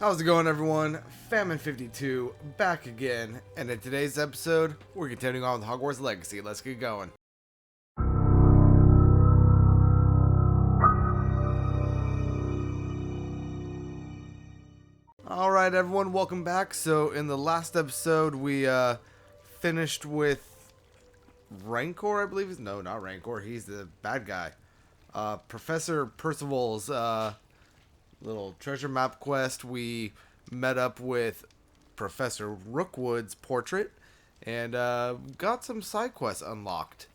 How's it going, everyone? Famine52 back again, and in today's episode, we're continuing on with Hogwarts Legacy. Let's get going. Alright, everyone, welcome back. So, in the last episode, we finished with Rancor, I believe. No, not Rancor. He's the bad guy. Professor Percival's little treasure map quest. We met up with Professor Rookwood's portrait and got some side quests unlocked.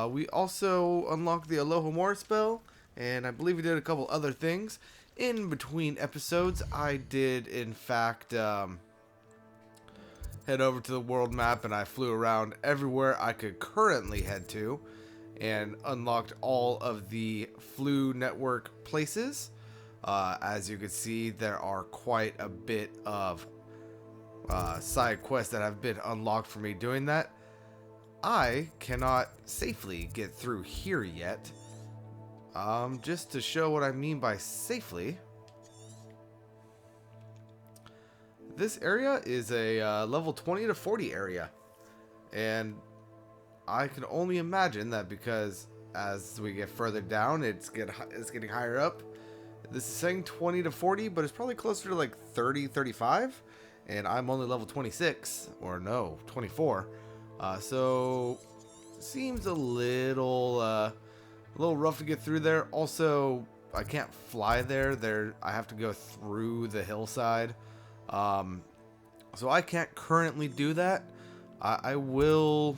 We also unlocked the Alohomora spell, and I believe we did a couple other things. In between episodes, I did in fact head over to the world map, and I flew around everywhere I could currently head to and unlocked all of the Flu Network places. As you can see, there are quite a bit of side quests that have been unlocked for me doing that. I cannot safely get through here yet. Just to show what I mean by safely, this area is a level 20 to 40 area, and I can only imagine that because as we get further down, it's getting higher up. This is saying 20 to 40, but it's probably closer to like 30, 35. And I'm only level 26, or no, 24. So seems a little rough to get through there. Also, I can't fly there. I have to go through the hillside. So I can't currently do that. I will.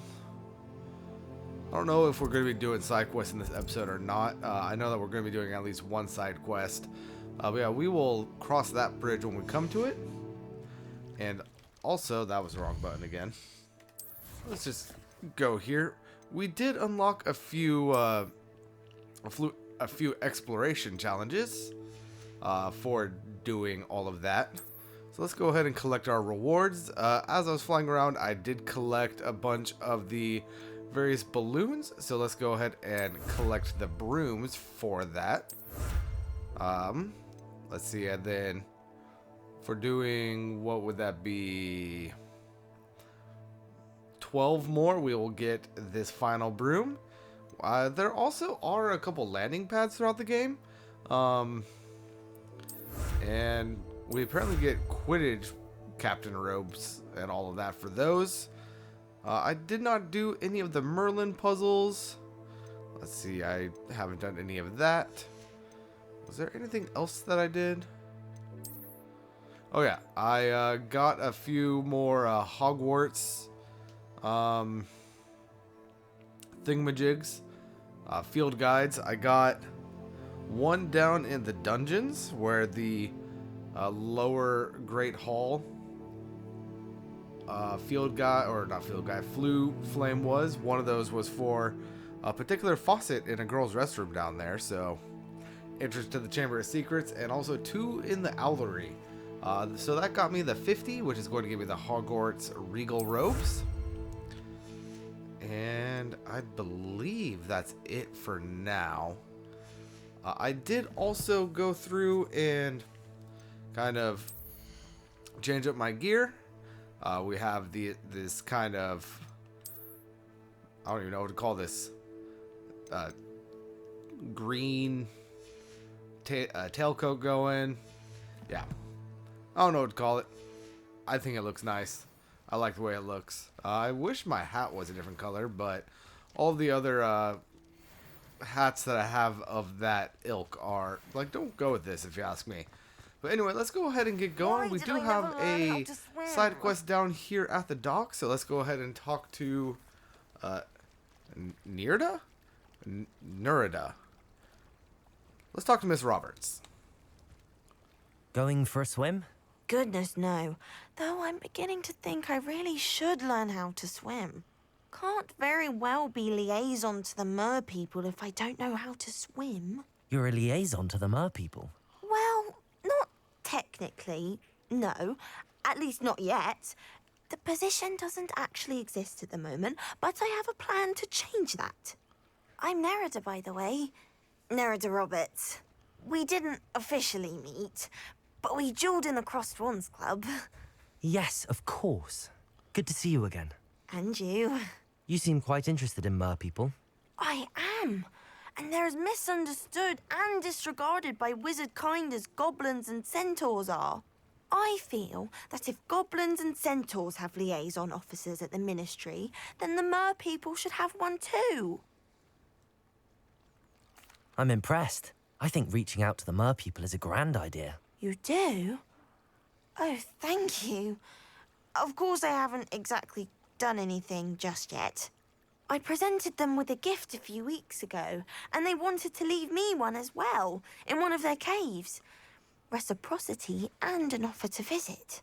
I don't know if we're going to be doing side quests in this episode or not. I know that we're going to be doing at least one side quest. But yeah, we will cross that bridge when we come to it. And also, that was the wrong button again. Let's just go here. We did unlock a few exploration challenges for doing all of that. So let's go ahead and collect our rewards. As I was flying around, I did collect a bunch of the various balloons, so let's go ahead and collect the brooms for that. Let's see, and then for doing, what would that be, 12 more, we will get this final broom. There also are a couple landing pads throughout the game, and we apparently get Quidditch captain robes and all of that for those. I did not do any of the Merlin puzzles. Let's see, I haven't done any of that. Was there anything else that I did? Oh yeah, I got a few more Hogwarts thingamajigs, field guides. I got one down in the dungeons where the lower Great Hall Flu Flame was. One of those was for a particular faucet in a girl's restroom down there, so entrance to the Chamber of Secrets, and also two in the Owlery. So that got me the 50, which is going to give me the Hogwarts Regal Robes. And I believe that's it for now. I did also go through and kind of change up my gear. We have this kind of, I don't even know what to call this, green tailcoat going. Yeah, I don't know what to call it. I think it looks nice. I like the way it looks. I wish my hat was a different color, but all the other hats that I have of that ilk are, like, don't go with this if you ask me. But anyway, let's go ahead and get going. We do have a side quest down here at the dock, so let's go ahead and talk to Nerida? Let's talk to Miss Roberts. Going for a swim? Goodness, no. Though I'm beginning to think I really should learn how to swim. Can't very well be liaison to the mer people if I don't know how to swim. You're a liaison to the mer people? Well, not technically, no. At least not yet. The position doesn't actually exist at the moment, but I have a plan to change that. I'm Nerida, by the way. Nerida Roberts. We didn't officially meet, but we duelled in the Crossed Swans Club. Yes, of course. Good to see you again. And you. You seem quite interested in merpeople. I am. And they're as misunderstood and disregarded by wizard kind as goblins and centaurs are. I feel that if goblins and centaurs have liaison officers at the Ministry, then the merpeople should have one too. I'm impressed. I think reaching out to the merpeople is a grand idea. You do? Oh, thank you. Of course I haven't exactly done anything just yet. I presented them with a gift a few weeks ago, and they wanted to leave me one as well, in one of their caves. Reciprocity and an offer to visit.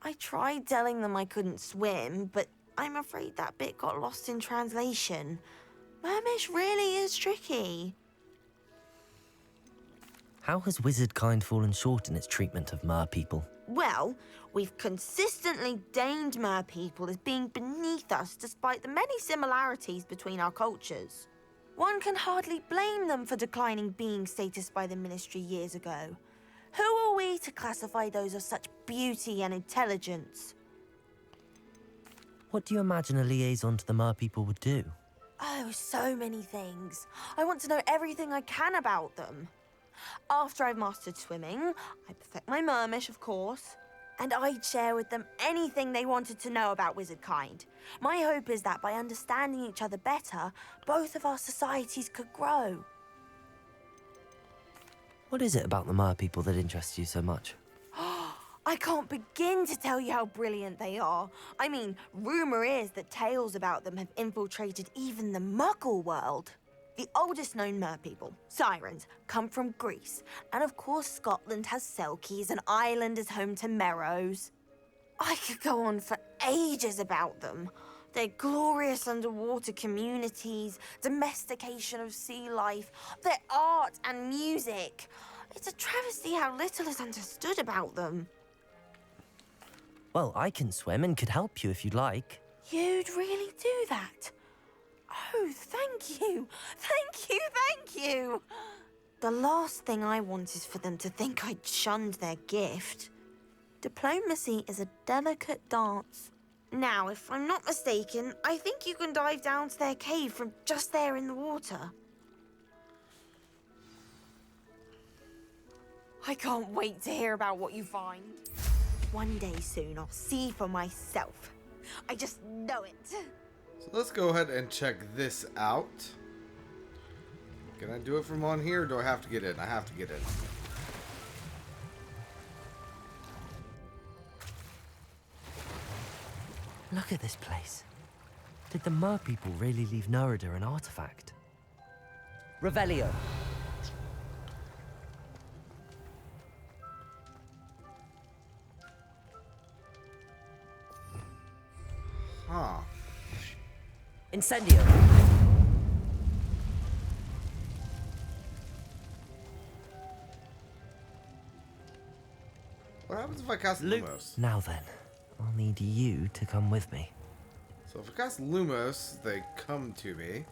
I tried telling them I couldn't swim, but I'm afraid that bit got lost in translation. Mermish really is tricky. How has wizard kind fallen short in its treatment of merpeople? Well, we've consistently deemed merpeople as being beneath us despite the many similarities between our cultures. One can hardly blame them for declining being status by the Ministry years ago. Who are we to classify those of such beauty and intelligence? What do you imagine a liaison to the merpeople would do? Oh, so many things. I want to know everything I can about them. After I've mastered swimming, I perfect my mermish, of course, and I'd share with them anything they wanted to know about wizard kind. My hope is that by understanding each other better, both of our societies could grow. What is it about the merpeople that interests you so much? I can't begin to tell you how brilliant they are. I mean, rumor is that tales about them have infiltrated even the Muggle world. The oldest known merpeople, sirens, come from Greece. And of course Scotland has Selkies and Ireland is home to Merrows. I could go on for ages about them. Their glorious underwater communities, domestication of sea life, their art and music. It's a travesty how little is understood about them. Well, I can swim and could help you if you'd like. You'd really do that? Oh, thank you. Thank you, thank you. The last thing I want is for them to think I'd shunned their gift. Diplomacy is a delicate dance. Now, if I'm not mistaken, I think you can dive down to their cave from just there in the water. I can't wait to hear about what you find. One day soon, I'll see for myself. I just know it. So let's go ahead and check this out. Can I do it from on here, or do I have to get in? I have to get in. Look at this place. Did the merpeople really leave Nerida an artifact? Revelio. Huh. Incendio. What happens if I cast Lumos? Now then, I'll need you to come with me. So if I cast Lumos, they come to me.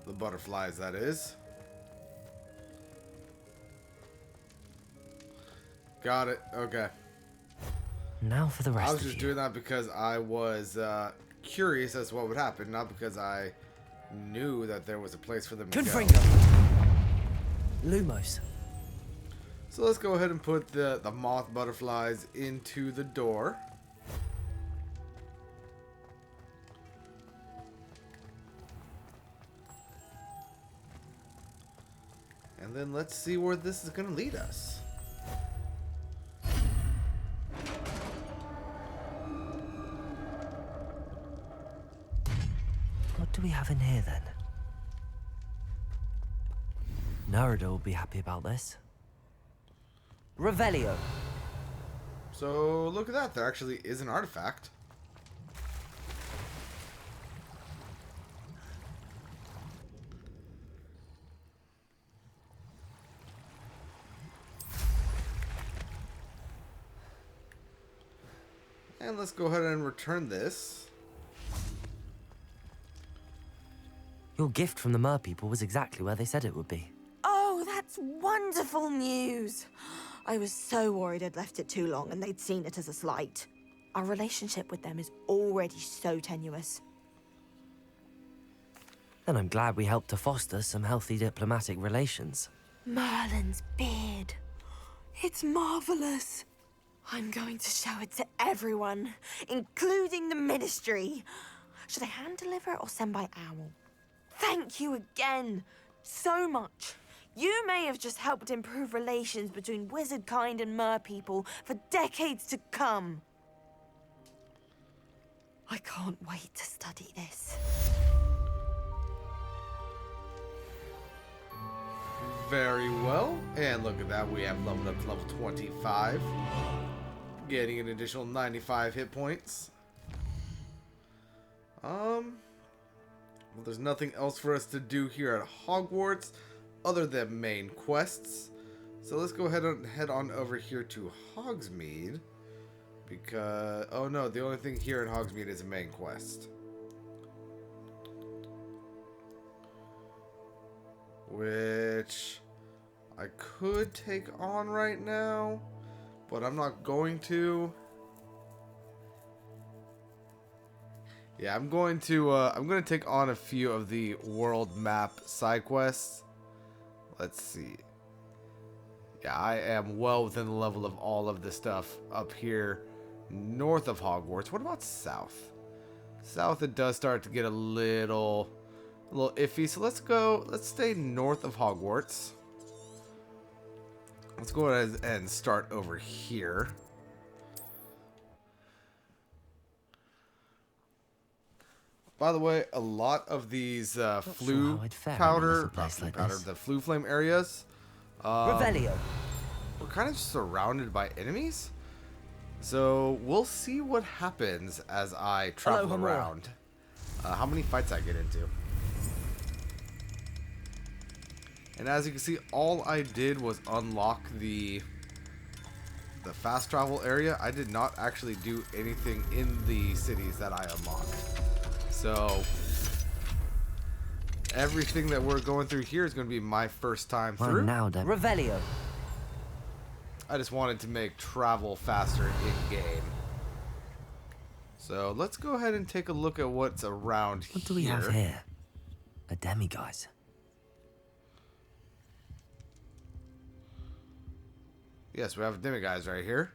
The butterflies, that is. Got it. Okay. Now for the rest I was of just you. doing that because I was curious as to what would happen, not because I knew that there was a place for them to go. Confringo. Lumos. So let's go ahead and put the moth butterflies into the door. And then let's see where this is going to lead us. What do we have in here then? Nerida will be happy about this. Revelio. So look at that. There actually is an artifact. And let's go ahead and return this. Your gift from the merpeople was exactly where they said it would be. Oh, that's That's wonderful news. I was so worried I'd left it too long and they'd seen it as a slight. Our relationship with them is already so tenuous. Then I'm glad we helped to foster some healthy diplomatic relations. Merlin's beard. It's marvelous. I'm going to show it to everyone, including the Ministry. Should I hand deliver it or send by owl? Thank you again, so much. You may have just helped improve relations between wizard kind and mer people for decades to come. I can't wait to study this. Very well. And look at that, we have leveled up to level 25. Getting an additional 95 hit points. Well, there's nothing else for us to do here at Hogwarts other than main quests. So let's go ahead and head on over here to Hogsmeade. Because, oh no, the only thing here in Hogsmeade is a main quest. Which I could take on right now, but I'm not going to. Yeah, I'm going to take on a few of the world map side quests. Let's see. Yeah, I am well within the level of all of the stuff up here north of Hogwarts. What about south? South, it does start to get a little iffy. So let's stay north of Hogwarts. Let's go ahead and start over here. By the way, a lot of these flu powder, the flu flame areas, Revelio. we're kind of surrounded by enemies. So we'll see what happens as I travel around. How many fights I get into. And as you can see, all I did was unlock the fast travel area. I did not actually do anything in the cities that I unlocked. So everything that we're going through here is going to be my first time through. Now then. Revelio. I just wanted to make travel faster in game. So let's go ahead and take a look at what's around here. What do we have here? A demiguise. Yes, we have a demiguise right here.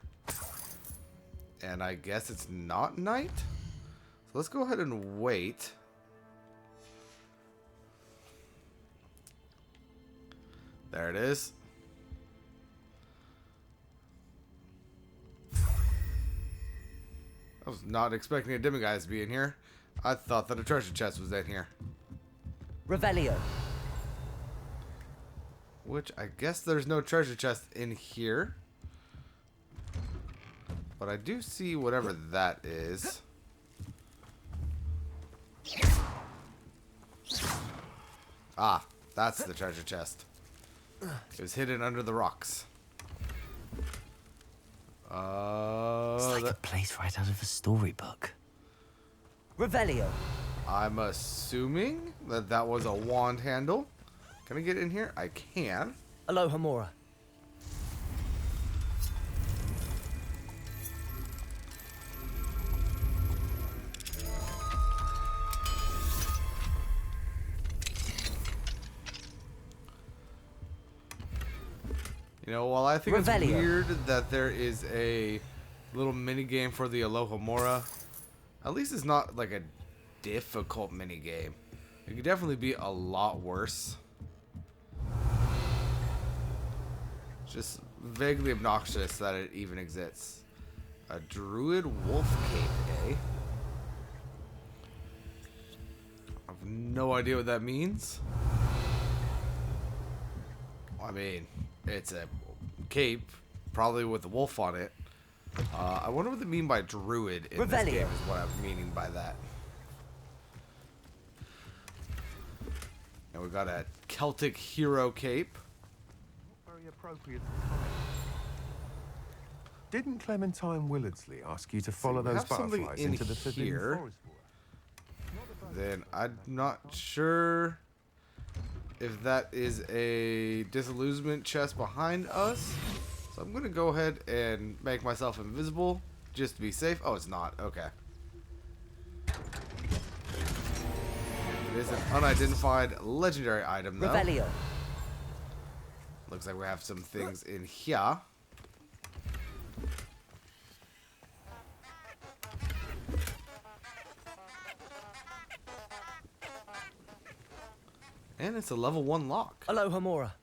And I guess it's not night. So let's go ahead and wait. There it is. I was not expecting a demiguise to be in here. I thought that a treasure chest was in here. Revelio. Which I guess there's no treasure chest in here. But I do see whatever that is. Ah, that's the treasure chest. It was hidden under the rocks. It's like a place right out of a storybook. Revelio. I'm assuming that that was a wand handle. Can I get in here? I can. Alohomora. You know, while I think it's weird that there is a little mini game for the Alohomora, at least it's not like a difficult mini game. It could definitely be a lot worse. Just vaguely obnoxious that it even exists. A druid wolf cape, eh? I have no idea what that means. I mean, it's a cape, probably with a wolf on it. I wonder what they mean by druid in this game is what I'm meaning by that. And we got a Celtic hero cape. Very appropriate. Didn't Clementine Willardsley ask you to follow those butterflies into the forbidden forest? Then I'm not sure if that is a disillusionment chest behind us. So I'm going to go ahead and make myself invisible just to be safe. Oh, it's not. Okay. It is an unidentified legendary item, though. Revelio. Looks like we have some things in here. And it's a level 1 lock. Aloha Mora.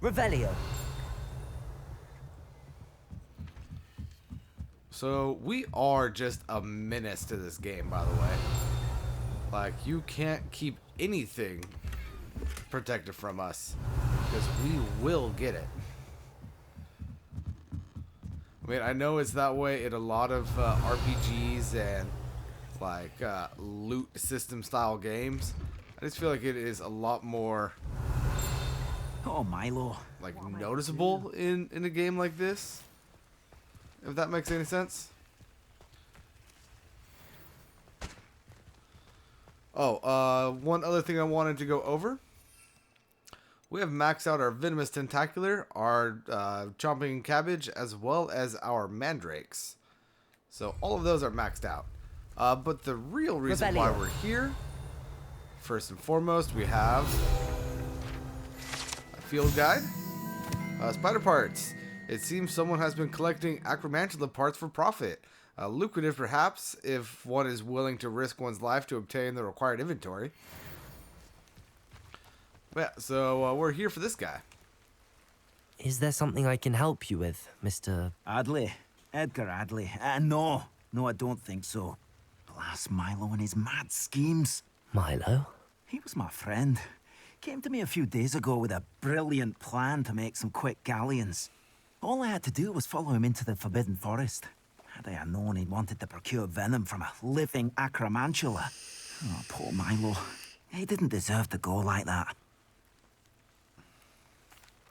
Revelio. So we are just a menace to this game, by the way. Like, you can't keep anything protected from us, because we will get it. I mean, I know it's that way in a lot of RPGs and like loot system style games. I just feel like it is a lot more Milo. like noticeable in a game like this, if that makes any sense. One other thing I wanted to go over. We have maxed out our Venomous Tentacular, our Chomping Cabbage, as well as our Mandrakes. So all of those are maxed out. But the real reason why we're here, first and foremost, we have a field guide. Spider parts. It seems someone has been collecting acromantula parts for profit. Lucrative, perhaps, if one is willing to risk one's life to obtain the required inventory. Yeah, so we're here for this guy. Is there something I can help you with, Mr. Adley. Edgar Adley. No, I don't think so. Blast Milo and his mad schemes. Milo? He was my friend. Came to me a few days ago with a brilliant plan to make some quick galleons. All I had to do was follow him into the Forbidden Forest. Had I known he wanted to procure venom from a living acromantula. Oh, poor Milo. He didn't deserve to go like that.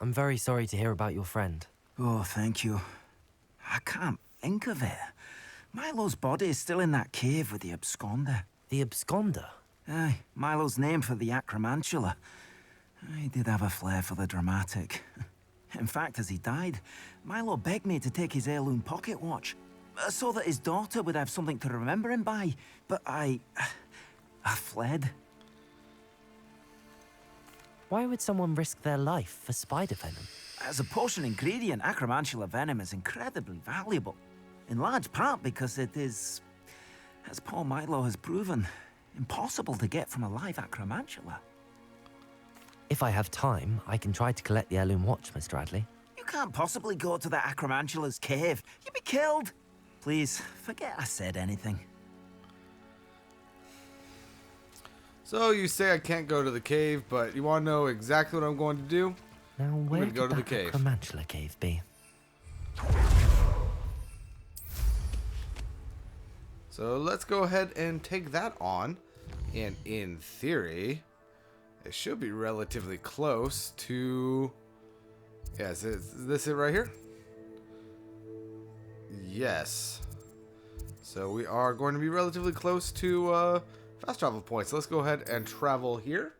I'm very sorry to hear about your friend. Oh, thank you. I can't think of it. Milo's body is still in that cave with the absconder. The absconder? Aye, Milo's name for the acromantula. He did have a flair for the dramatic. In fact, as he died, Milo begged me to take his heirloom pocket watch, so that his daughter would have something to remember him by. But I fled. Why would someone risk their life for spider venom? As a potion ingredient, acromantula venom is incredibly valuable. In large part because it is, as poor Milo has proven, impossible to get from a live acromantula. If I have time, I can try to collect the heirloom watch, Mr. Adley. You can't possibly go to the acromantula's cave. You'd be killed. Please, forget I said anything. So you say I can't go to the cave, but you want to know exactly what I'm going to do? Now, where I'm going to go to could the that cave. acromantula cave be? So let's go ahead and take that on. And in theory, it should be relatively close to... Yeah, is this it right here? Yes. So we are going to be relatively close to fast travel points. Let's go ahead and travel here.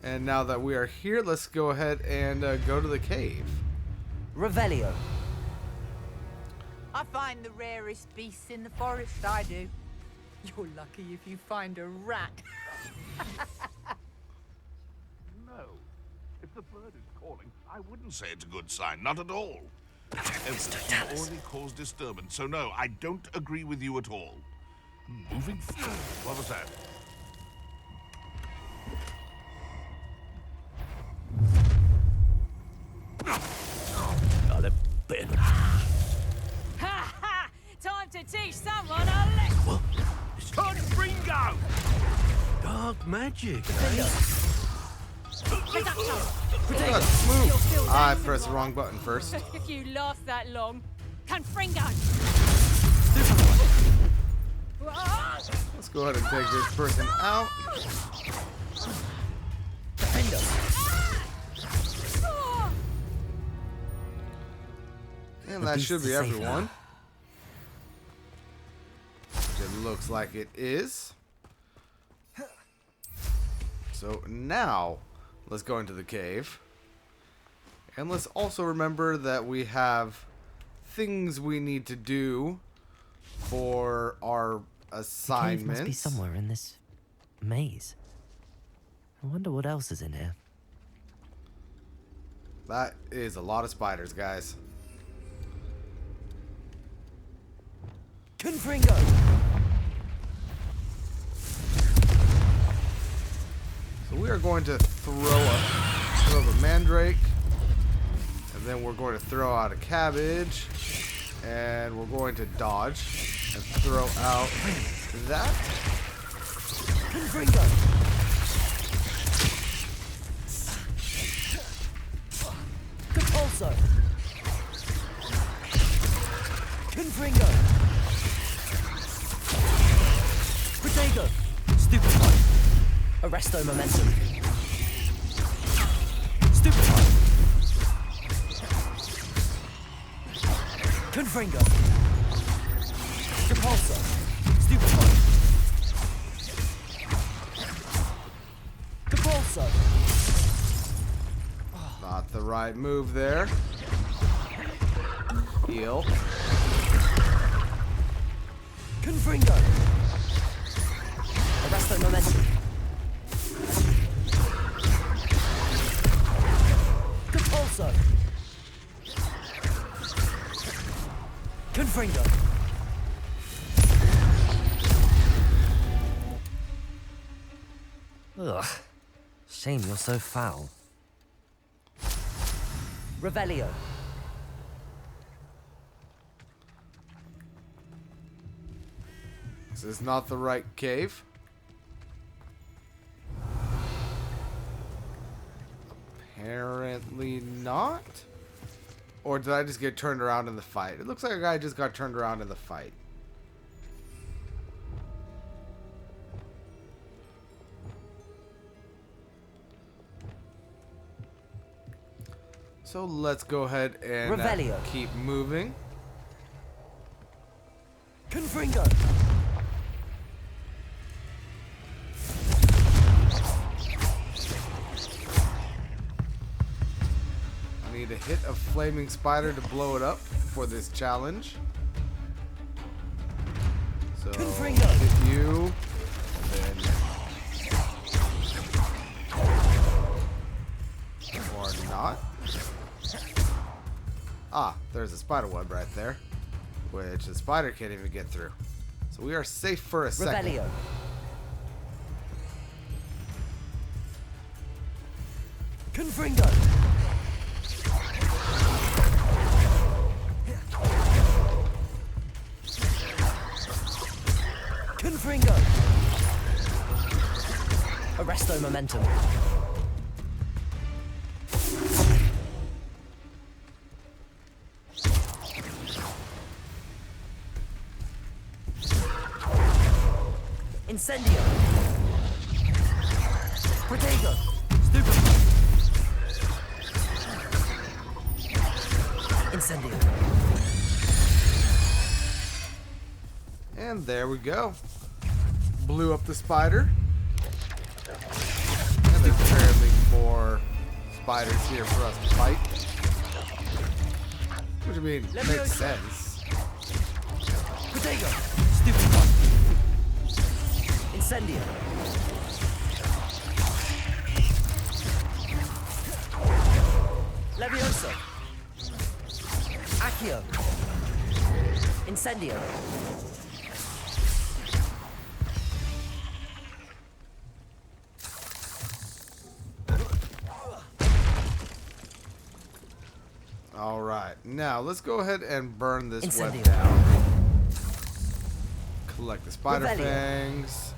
And now that we are here, let's go ahead and go to the cave. Revelio. I find the rarest beasts in the forest, I do. You're lucky if you find a rat. No. If the bird is calling, I wouldn't say it's a good sign. Not at all. It's already caused disturbance, so no, I don't agree with you at all. Moving forward. What was that? Got a bit. Ha ha! Time to teach someone a lesson. Confringo! Dark magic. God, move! I pressed the wrong button first. If you last that long, Confringo! Let's go ahead and take this person out. Defend us. And The that beast should be is safe everyone. It looks like it is. So now, let's go into the cave. And let's also remember that we have things we need to do for our assignments. The cave must be somewhere in this maze. I wonder what else is in here. That is a lot of spiders, guys. Confringo! So we are going to throw a mandrake, and then we're going to throw out a cabbage, and we're going to dodge and throw out that. Confringo! Compulso! Confringo! Protego! Stupefy! Arresto momentum! Stupefy! Confringo! Compulso! Stupefy! Compulso! Not the right move there. Heal. Confringo! Arresto momentum! Compulso! Confringo! Ugh. Shame you're so foul. Revelio. This is not the right cave. Apparently not. Or did I just get turned around in the fight? It looks like a guy just got turned around in the fight. So let's go ahead and keep moving. Confringo! I need to hit a flaming spider to blow it up for this challenge. So Confringo! hit you, and then or not. Ah, there's a spider web right there, which the spider can't even get through. So we are safe for a second. Revelio. Confringo. Confringo. Arresto momentum. Incendio. Protego. Stupid. Incendio. And there we go. Blew up the spider. And there's apparently more spiders here for us to fight. Which I mean, makes sense. Protego. Stupid one. Incendio. Levioso. Accio. Incendio. All right, now let's go ahead and burn this Incendio. web down. Collect the spider Revelio. fangs.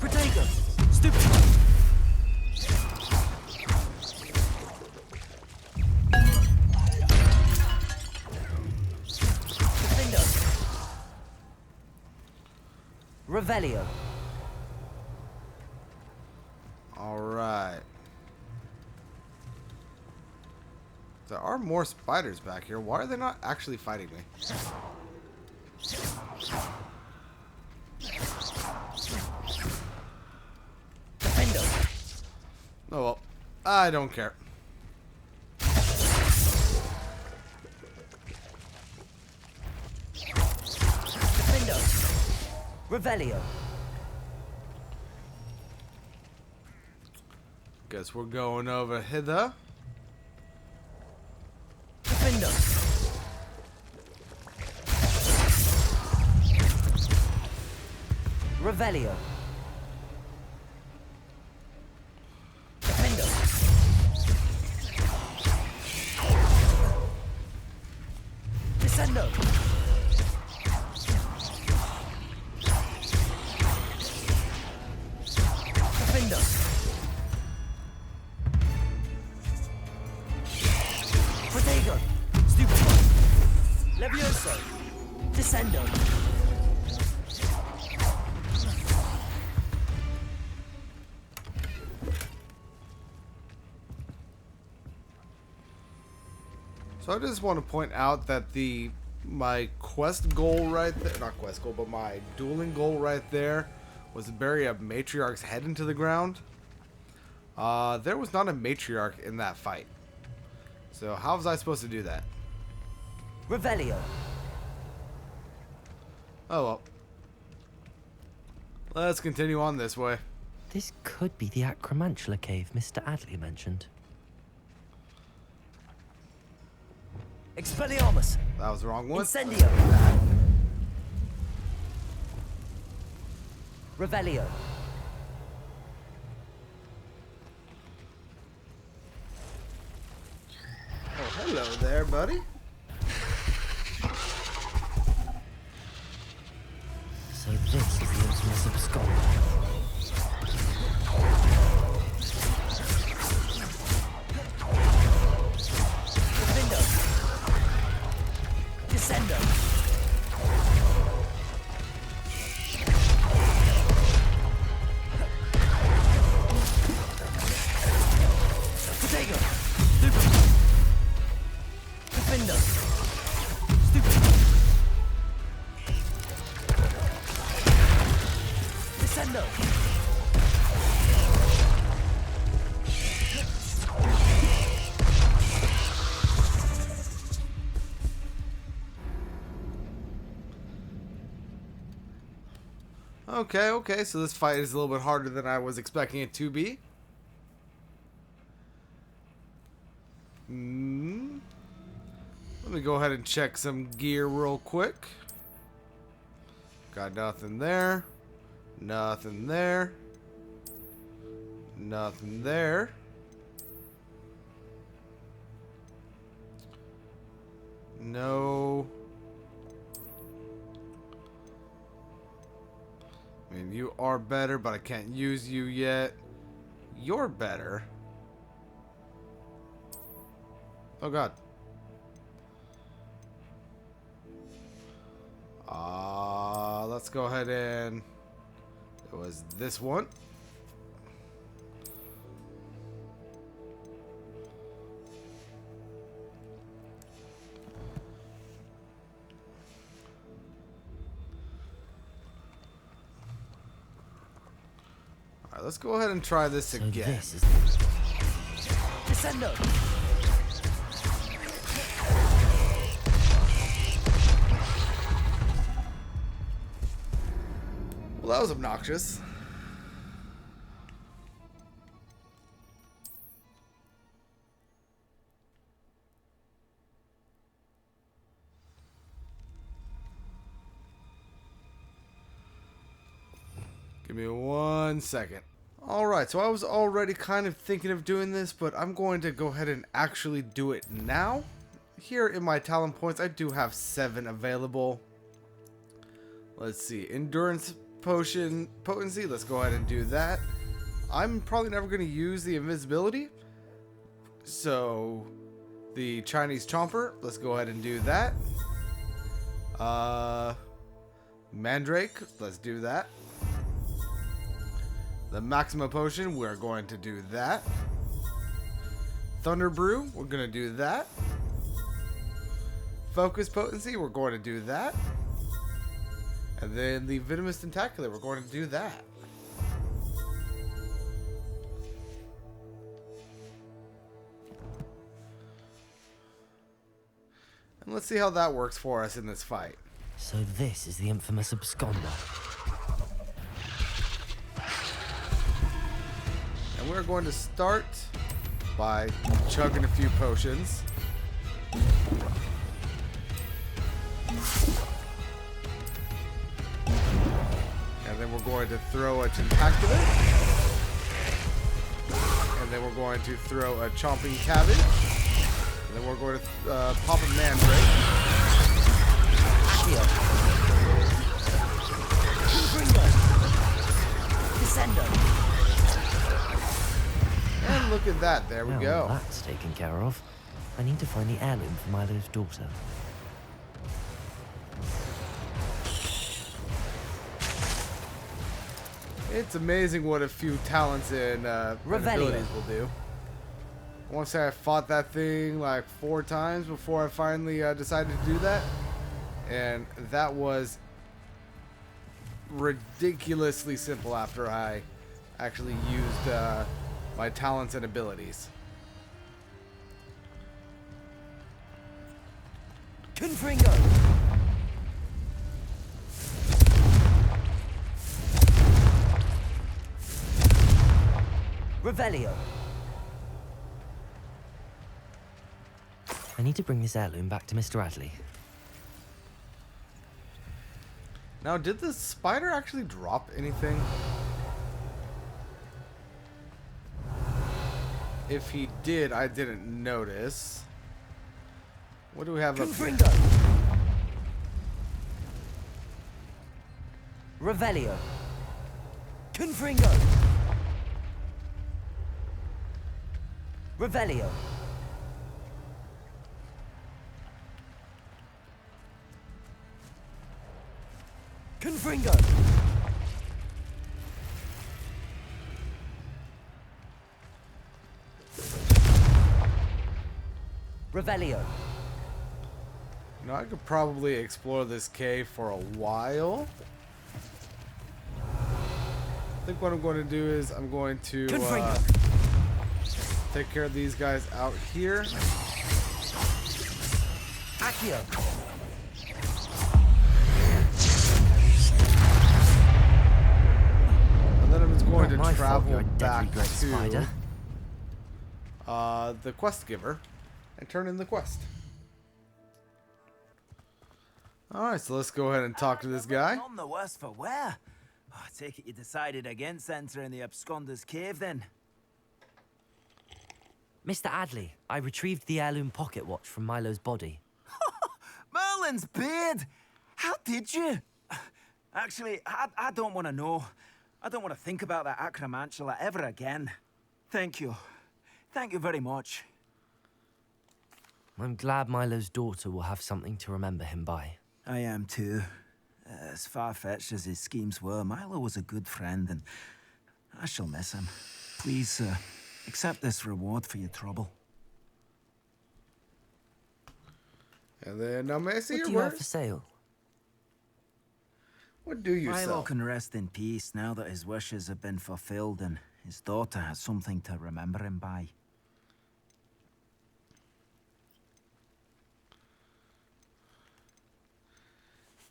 Protego. Stupid. Revelio. Alright. There are more spiders back here. Why are they not actually fighting me? Defendo. Oh well. I don't care. Defendo. Revelio. Guess we're going over hither. Defendo. Revelio. Defendo. Descendo. Defendo. Protego. Stupefy. Levioso. Descendo. So I just want to point out that my quest goal right there, not quest goal, but my dueling goal right there was to bury a matriarch's head into the ground. There was not a matriarch in that fight. So how was I supposed to do that? Revelio. Oh well. Let's continue on this way. This could be the Acromantula cave Mr. Adley mentioned. Expelliarmus! That was the wrong one. Incendio! Revelio. Oh, hello there, buddy. So this is the infamous abscond. Defendo. Descendo. Protego. Stupid. Defendo. Stupid. Descendo. Okay, so this fight is a little bit harder than I was expecting it to be. Let me go ahead and check some gear real quick. Got nothing there. Nothing there. Nothing there. No. I mean, you are better, but I can't use you yet. You're better. Oh, God. Let's go ahead and... It was this one. Alright, let's go ahead and try this So again. this is Descendo. Well, that was obnoxious. Give me 1 second. Alright, so I was already kind of thinking of doing this, but I'm going to go ahead and actually do it now. Here in my talent points, I do have 7 available. Let's see, endurance potion potency, let's go ahead and do that. I'm probably never going to use the invisibility, so the Chinese Chomper, let's go ahead and do that. Mandrake, let's do that. The Maxima Potion, we're going to do that. Thunder Brew, we're going to do that. Focus Potency, we're going to do that. And then the Venomous Tentacular, we're going to do that. And let's see how that works for us in this fight. So this is the infamous absconder. And we're going to start by chugging a few potions. And then we're going to throw a Tentacular. And then we're going to throw a Chomping Cabbage. And then we're going to pop a Mandrake. And look at that, there we go. That's taken care of. I need to find the heirloom for Milo's daughter. It's amazing what a few talents and abilities will do. I want to say I fought that thing like 4 times before I finally decided to do that. And that was ridiculously simple after I actually used my talents and abilities. Confringo! Revelio! I need to bring this heirloom back to Mr. Adley. Now, did the spider actually drop anything? If he did, I didn't notice. What do we have up here? Revelio. Confringo. Revelio. Confringo. Revelio. You know, I could probably explore this cave for a while. I think what I'm going to do is I'm going to take care of these guys out here. Accio. And then I'm just going Not my to fault you're travel a deadly back great spider. to the quest giver and turn in the quest. Alright, so let's go ahead and talk to this guy. None the worse for wear. Oh, I take it you decided against entering the absconder's cave then. Mr. Adley, I retrieved the heirloom pocket watch from Milo's body. Merlin's beard! How did you? Actually, I don't want to know. I don't want to think about that acromantula ever again. Thank you. Thank you very much. I'm glad Milo's daughter will have something to remember him by. I am too. As far-fetched as his schemes were, Milo was a good friend, and I shall miss him. Please, accept this reward for your trouble. And then now may I see What your do you have words? for sale? What do you Milo sell? can rest in peace now that his wishes have been fulfilled and his daughter has something to remember him by.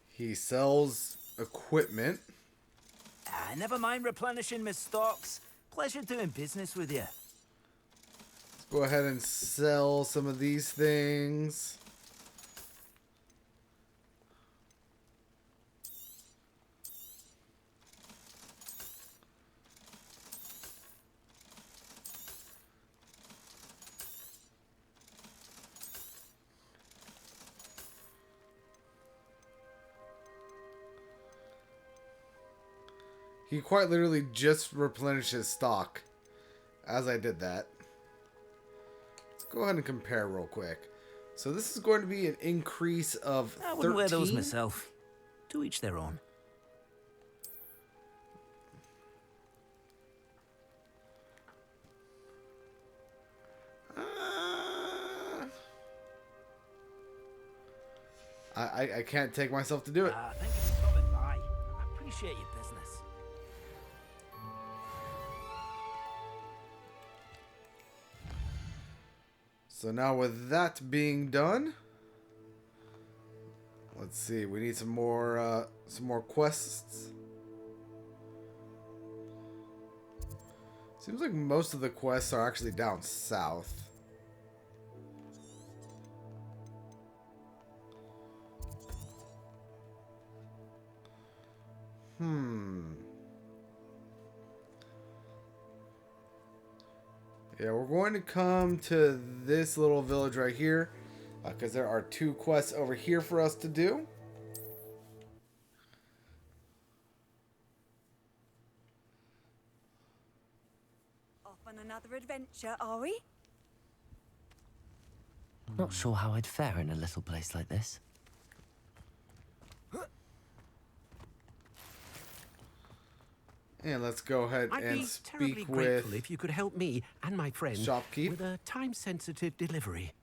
He sells equipment. Never mind replenishing my stocks. Pleasure doing business with you. Let's go ahead and sell some of these things. He quite literally just replenished his stock as I did that. Let's go ahead and compare real quick. So this is going to be an increase of 13. I wouldn't wear those myself. To each their own. I can't take myself to do it. Thank you for stopping by. I appreciate your business. So now with that being done, let's see. We need some more quests. Seems like most of the quests are actually down south. Yeah, we're going to come to this little village right here, because there are 2 quests over here for us to do. Off on another adventure, are we? Not sure how I'd fare in a little place like this. And let's go ahead I'd and be terribly speak grateful with if you could help me and my friend Shopkeep. with a time-sensitive delivery.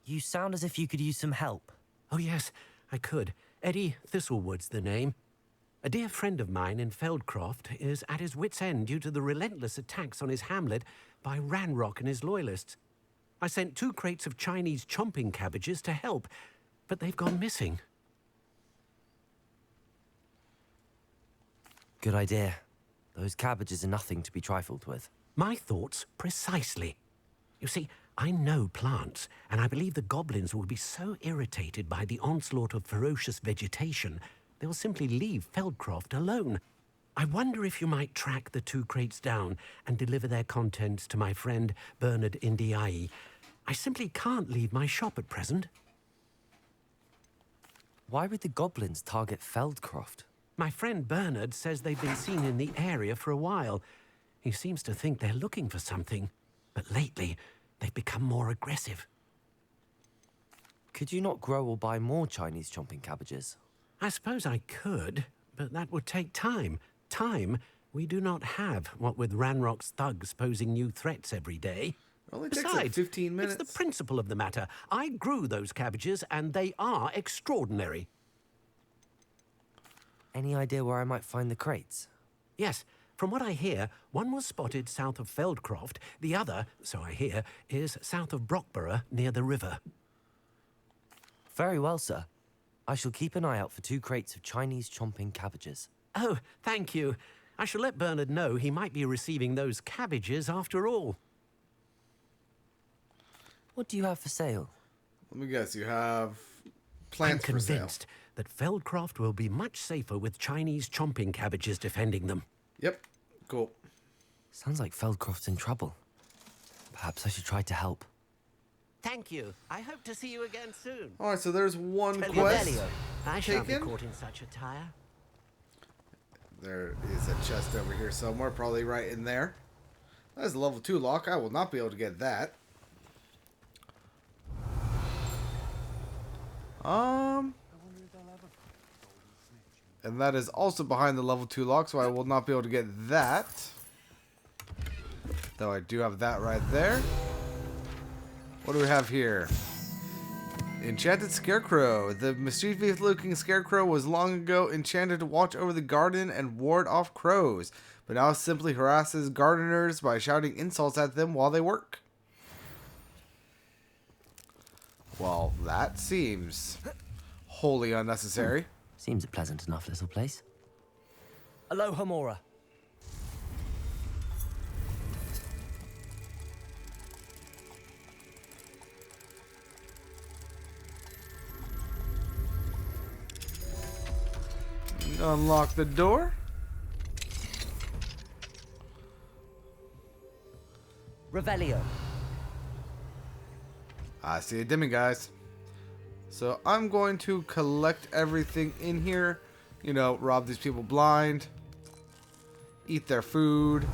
You sound as if you could use some help. Oh yes, I could. Eddie Thistlewood's the name. A dear friend of mine in Feldcroft is at his wit's end due to the relentless attacks on his hamlet by Ranrock and his loyalists. I sent 2 crates of Chinese chomping cabbages to help, but they've gone missing. Good idea. Those cabbages are nothing to be trifled with. My thoughts precisely. You see, I know plants, and I believe the goblins will be so irritated by the onslaught of ferocious vegetation, they'll simply leave Feldcroft alone. I wonder if you might track the 2 crates down and deliver their contents to my friend Bernard Indiai. I simply can't leave my shop at present. Why would the goblins target Feldcroft? My friend Bernard says they've been seen in the area for a while. He seems to think they're looking for something, but lately they've become more aggressive. Could you not grow or buy more Chinese chomping cabbages? I suppose I could, but that would take time. Time we do not have, what with Ranrock's thugs posing new threats every day. It only takes like Besides, 15 minutes. it's the principle of the matter. I grew those cabbages, and they are extraordinary. Any idea where I might find the crates? Yes, from what I hear, one was spotted south of Feldcroft, the other, so I hear, is south of Brockborough, near the river. Very well, sir. I shall keep an eye out for 2 crates of Chinese chomping cabbages. Oh, thank you. I shall let Bernard know he might be receiving those cabbages after all. What do you have for sale? Let me guess, you have plants I'm for sale. convinced that Feldcroft will be much safer with Chinese chomping cabbages defending them. Yep, cool. Sounds like Feldcroft's in trouble. Perhaps I should try to help. Thank you. I hope to see you again soon. Alright, so there's one Tell you quest Delio, I shan't be taken. caught in such attire. There is a chest over here somewhere, probably right in there. That is a level 2 lock. I will not be able to get that. And that is also behind the level 2 lock, so I will not be able to get that. Though I do have that right there. What do we have here? Enchanted Scarecrow. The mischievous-looking Scarecrow was long ago enchanted to watch over the garden and ward off crows, but now simply harasses gardeners by shouting insults at them while they work. Well, that seems wholly unnecessary. Seems a pleasant enough little place. Aloha Mora. Unlock the door. Revelio. I see a dimming, guys. So I'm going to collect everything in here. You know, rob these people blind. Eat their food.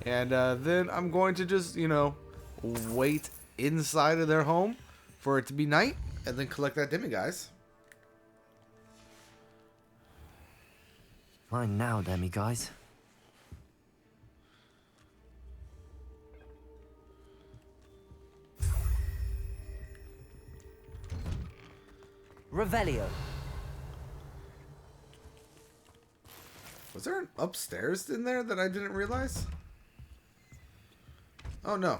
And then I'm going to just, you know, wait inside of their home for it to be night. And then collect that dimming, guys. Fine now, Demi guys. Revelio. Was there an upstairs in there that I didn't realize? Oh no.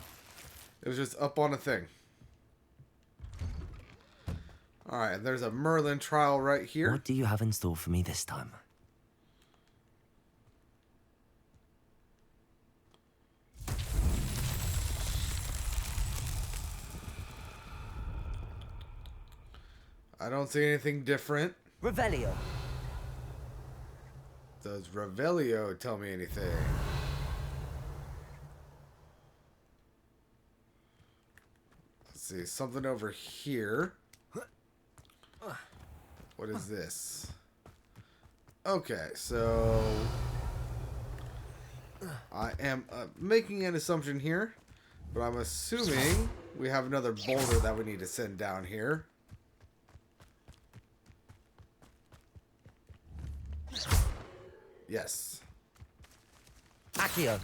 It was just up on a thing. Alright, there's a Merlin trial right here. What do you have in store for me this time? I don't see anything different. Revelio. Does Revelio tell me anything? Let's see, something over here. What is this? Okay, so I am making an assumption here, but I'm assuming we have another boulder that we need to send down here. Yes. Accio.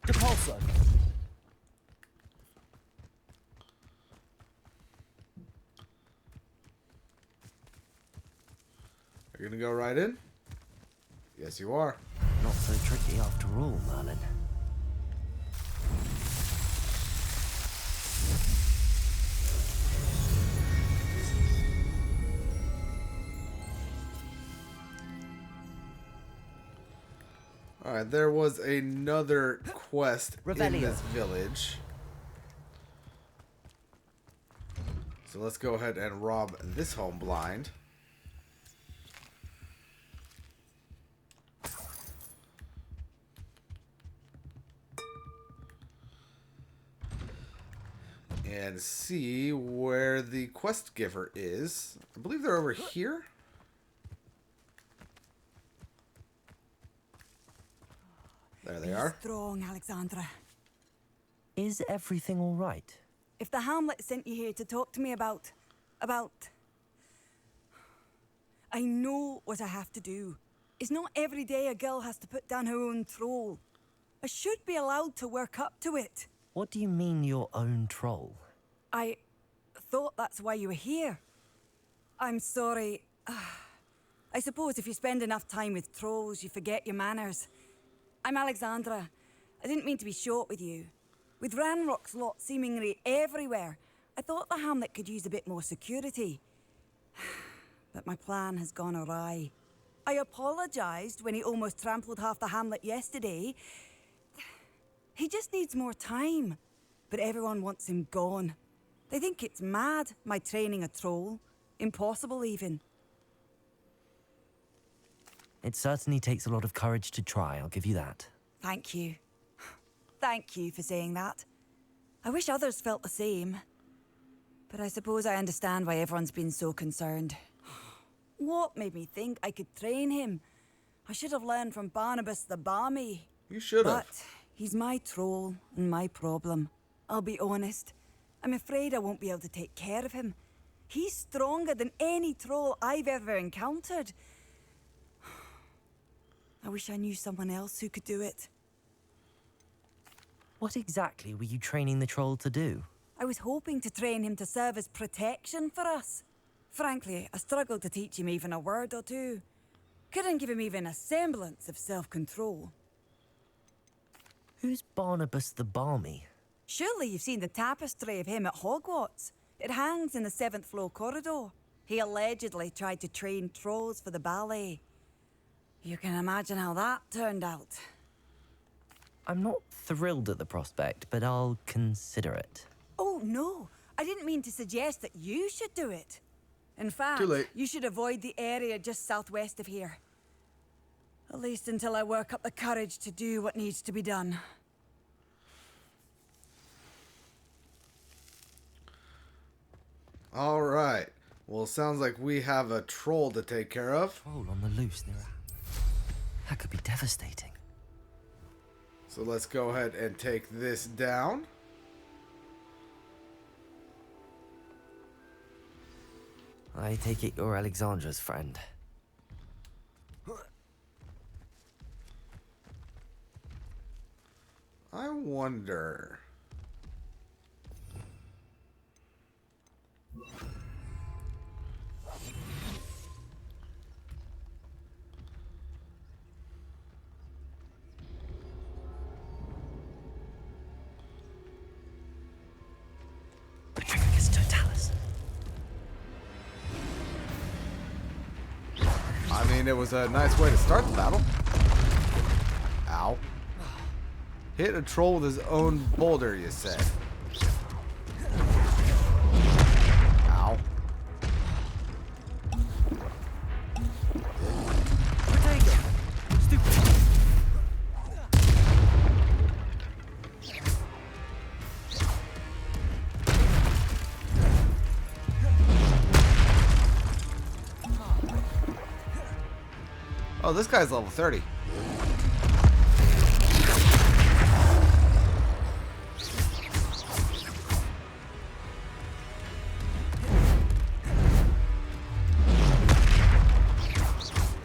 Depulso. You're gonna go right in? Yes, you are. Not so tricky after all, Merlin. Alright, there was another quest in Revelio. this village. So let's go ahead and rob this home blind. And see where the quest giver is. I believe they're over here. There they are. Strong, Alexandra. Is everything all right? If the Hamlet sent you here to talk to me about... I know what I have to do. It's not every day a girl has to put down her own troll. I should be allowed to work up to it. What do you mean, your own troll? I thought that's why you were here. I'm sorry. I suppose if you spend enough time with trolls, you forget your manners. I'm Alexandra. I didn't mean to be short with you. With Ranrock's lot seemingly everywhere, I thought the Hamlet could use a bit more security. But my plan has gone awry. I apologized when he almost trampled half the Hamlet yesterday. He just needs more time. But everyone wants him gone. They think it's mad, my training a troll. Impossible, even. It certainly takes a lot of courage to try, I'll give you that. Thank you. Thank you for saying that. I wish others felt the same. But I suppose I understand why everyone's been so concerned. What made me think I could train him? I should have learned from Barnabas the Balmy. You should have. But he's my troll and my problem. I'll be honest. I'm afraid I won't be able to take care of him. He's stronger than any troll I've ever encountered. I wish I knew someone else who could do it. What exactly were you training the troll to do? I was hoping to train him to serve as protection for us. Frankly, I struggled to teach him even a word or two. Couldn't give him even a semblance of self-control. Who's Barnabas the Balmy? Surely you've seen the tapestry of him at Hogwarts. It hangs in the 7th floor corridor. He allegedly tried to train trolls for the ballet. You can imagine how that turned out. I'm not thrilled at the prospect, but I'll consider it. Oh, no. I didn't mean to suggest that you should do it. In fact, Too late. you should avoid the area just southwest of here. At least until I work up the courage to do what needs to be done. All right. Well, sounds like we have a troll to take care of. Troll on the loose near that could be devastating. So let's go ahead and take this down. I take it you're Alexandra's friend. I wonder. I mean, it was a nice way to start the battle. Ow. Hit a troll with his own boulder, you said. Ow. Oh, this guy's level 30.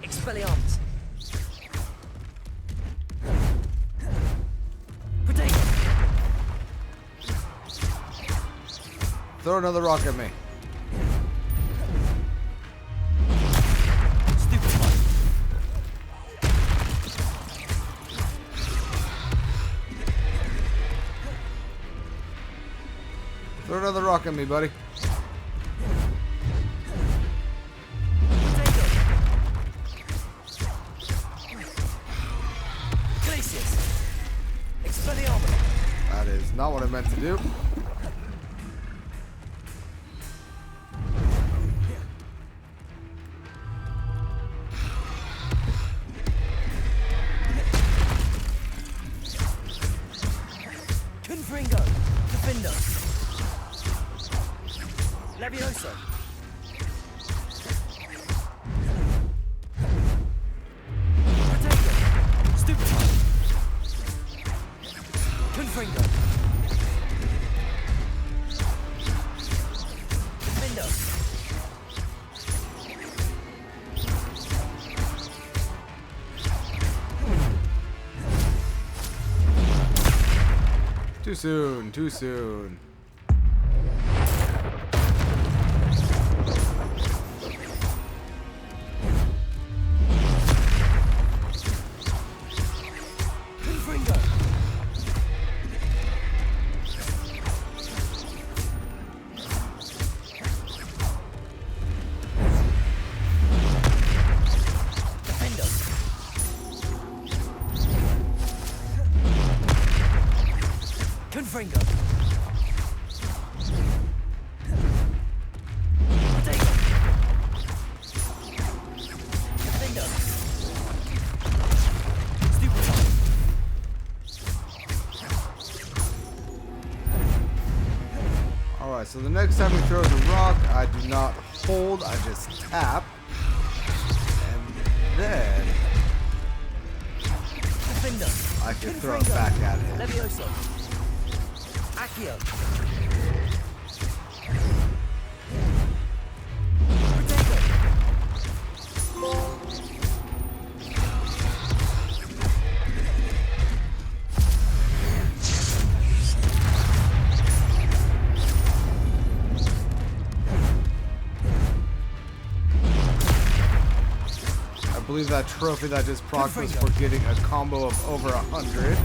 Expelliarmus. Throw another rock at me. Throw another rock at me, buddy. That is not what I meant to do. Confringo. Defender. Levioso. Potato. Stupefy. Confringo. Defender. Too soon, too soon. Confringo. Alright, so the next time he throws a rock, I do not hold, I just tap. And then I can throw it back at him. Levioso. Accio. I believe that trophy that just procced was for getting a combo of over 100.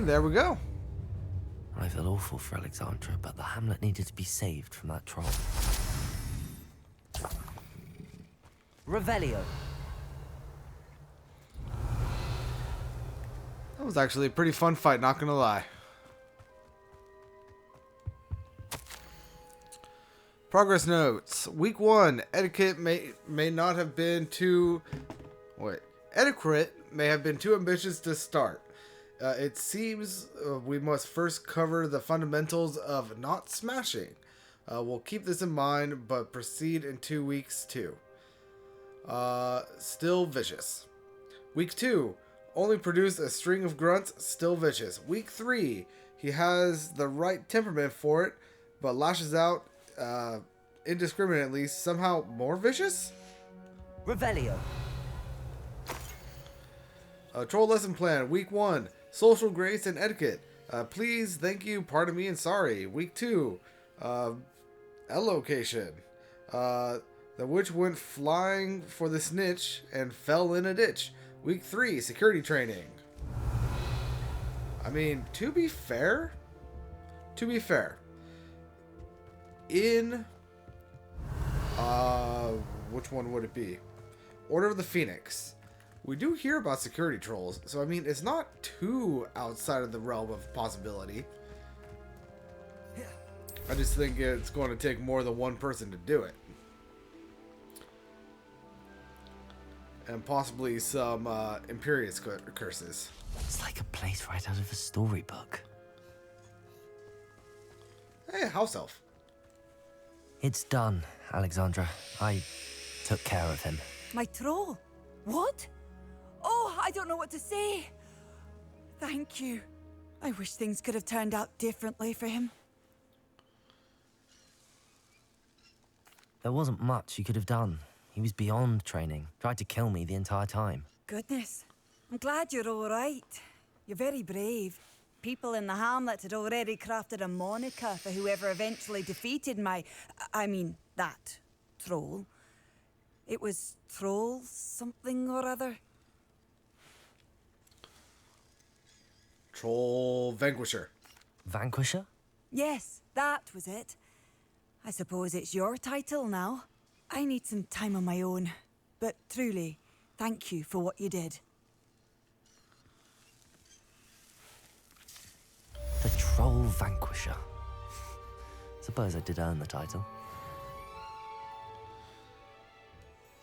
There we go. I feel awful for Alexandra, but the hamlet needed to be saved from that troll. Revelio. That was actually a pretty fun fight, not gonna lie. Progress notes. Week 1. Etiquette may not have been too... Wait. Etiquette may have been too ambitious to start. It seems we must first cover the fundamentals of not smashing. We'll keep this in mind, but proceed in 2 weeks too. Still vicious. Week 2. Only produced a string of grunts, still vicious. Week 3. He has the right temperament for it, but lashes out indiscriminately, somehow more vicious? Revelio. Troll lesson plan. Week 1. Social grace and etiquette. Please, thank you, pardon me, and sorry. Week 2. Allocation. The witch went flying for the snitch and fell in a ditch. Week 3. Security training. I mean, to be fair, in, which one would it be? Order of the Phoenix. We do hear about security trolls, so I mean, it's not too outside of the realm of possibility. I just think it's going to take more than one person to do it. And possibly some Imperius curses. It's like a place right out of a storybook. Hey, house elf. It's done, Alexandra. I took care of him. My troll? What? Oh, I don't know what to say. Thank you. I wish things could have turned out differently for him. There wasn't much you could have done. He was beyond training. Tried to kill me the entire time. Goodness. I'm glad you're all right. You're very brave. People in the hamlet had already crafted a moniker for whoever eventually defeated that troll. It was Troll something or other. Troll Vanquisher. Vanquisher? Yes, that was it. I suppose it's your title now. I need some time on my own. But truly, thank you for what you did. The Troll Vanquisher. Suppose I did earn the title.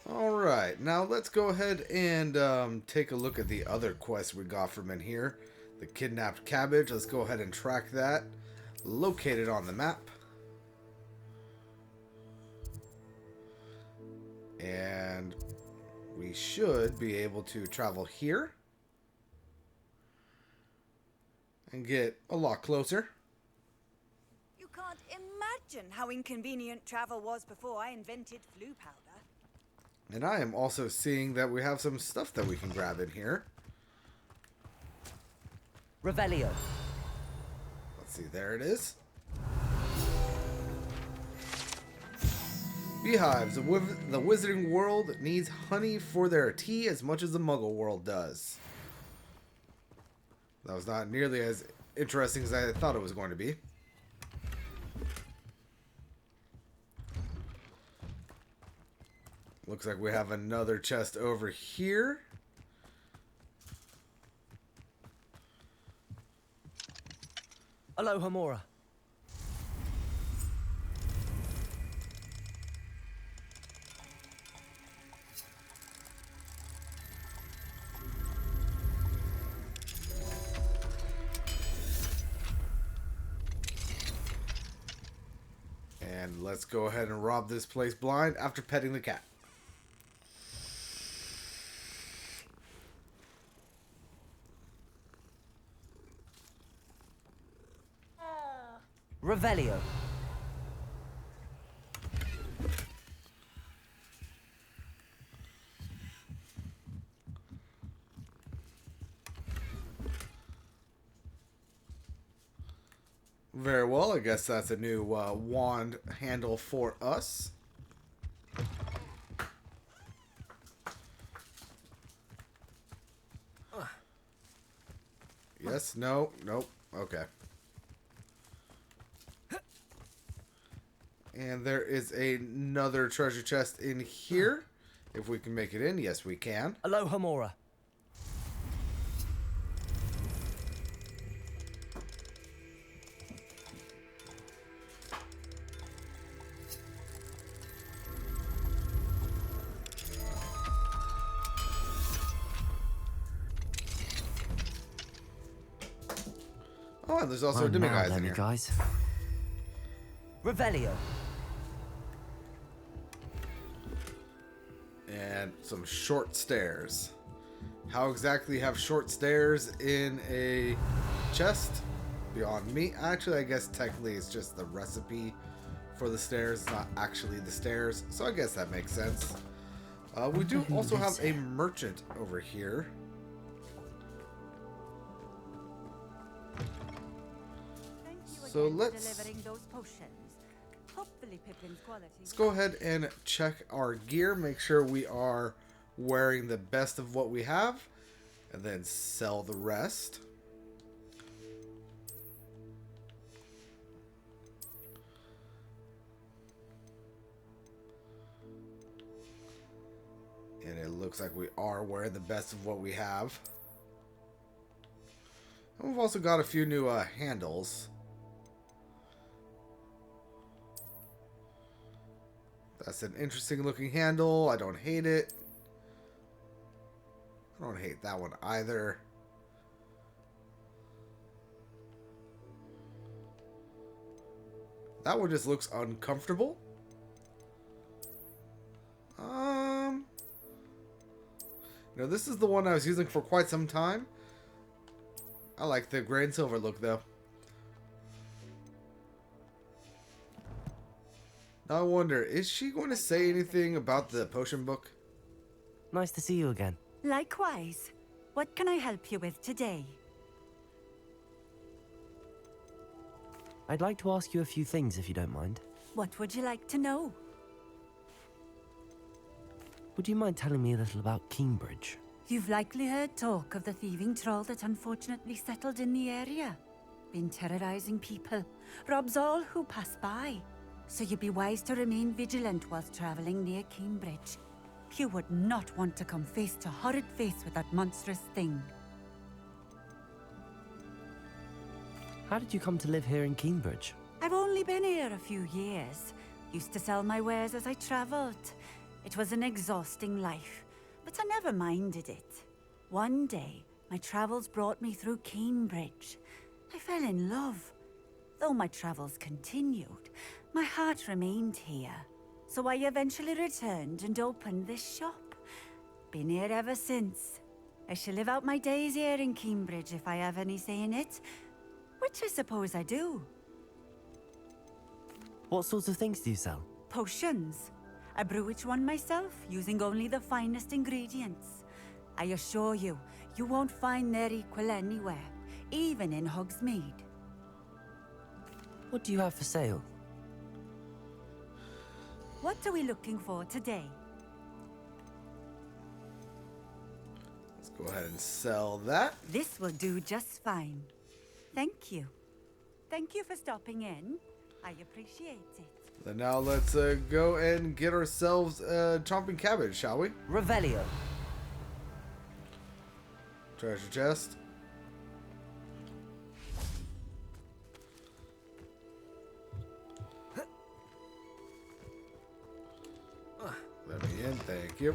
Alright, now let's go ahead and take a look at the other quests we got from in here. The kidnapped cabbage, let's go ahead and track that. Locate it on the map. And we should be able to travel here. And get a lot closer. You can't imagine how inconvenient travel was before I invented flu powder. And I am also seeing that we have some stuff that we can grab in here. Revelio. Let's see, there it is. Beehives. The wizarding world needs honey for their tea as much as the muggle world does. That was not nearly as interesting as I thought it was going to be. Looks like we have another chest over here. Aloha Mora. And let's go ahead and rob this place blind after petting the cat. Revelio. Very well, I guess that's a new wand handle for us. Yes, no, nope, okay. And there is another treasure chest in here. If we can make it in, yes we can. Aloha Mora. Oh, and there's also a Well, now demiguise then, in here. guys. Revelio. And some short stairs. How exactly have short stairs in a chest? Beyond me. Actually, I guess technically it's just the recipe for the stairs. It's not actually the stairs. So I guess that makes sense. We do also have a merchant over here. So let's go ahead and check our gear. Make sure we are wearing the best of what we have. And then sell the rest. And it looks like we are wearing the best of what we have. And we've also got a few new handles. That's an interesting looking handle. I don't hate it. I don't hate that one either. That one just looks uncomfortable. No, this is the one I was using for quite some time. I like the gray and silver look though. Now I wonder, is she going to say anything about the potion book? Nice to see you again. Likewise. What can I help you with today? I'd like to ask you a few things if you don't mind. What would you like to know? Would you mind telling me a little about Cambridge? You've likely heard talk of the thieving troll that unfortunately settled in the area. Been terrorizing people. Robs all who pass by. So you'd be wise to remain vigilant whilst traveling near Cambridge. You would not want to come face to horrid face with that monstrous thing. How did you come to live here in Cambridge? I've only been here a few years. Used to sell my wares as I traveled. It was an exhausting life, but I never minded it. One day, my travels brought me through Cambridge. I fell in love. Though my travels continued, my heart remained here. So I eventually returned and opened this shop. Been here ever since. I shall live out my days here in Cambridge if I have any say in it, which I suppose I do. What sorts of things do you sell? Potions. I brew each one myself, using only the finest ingredients. I assure you, you won't find their equal anywhere, even in Hogsmeade. What do you have for sale? What are we looking for today? Let's go ahead and sell that. This will do just fine. Thank you. Thank you for stopping in. I appreciate it. Then now let's go and get ourselves chomping cabbage, shall we? Revelio. Treasure chest. Let me in, thank you.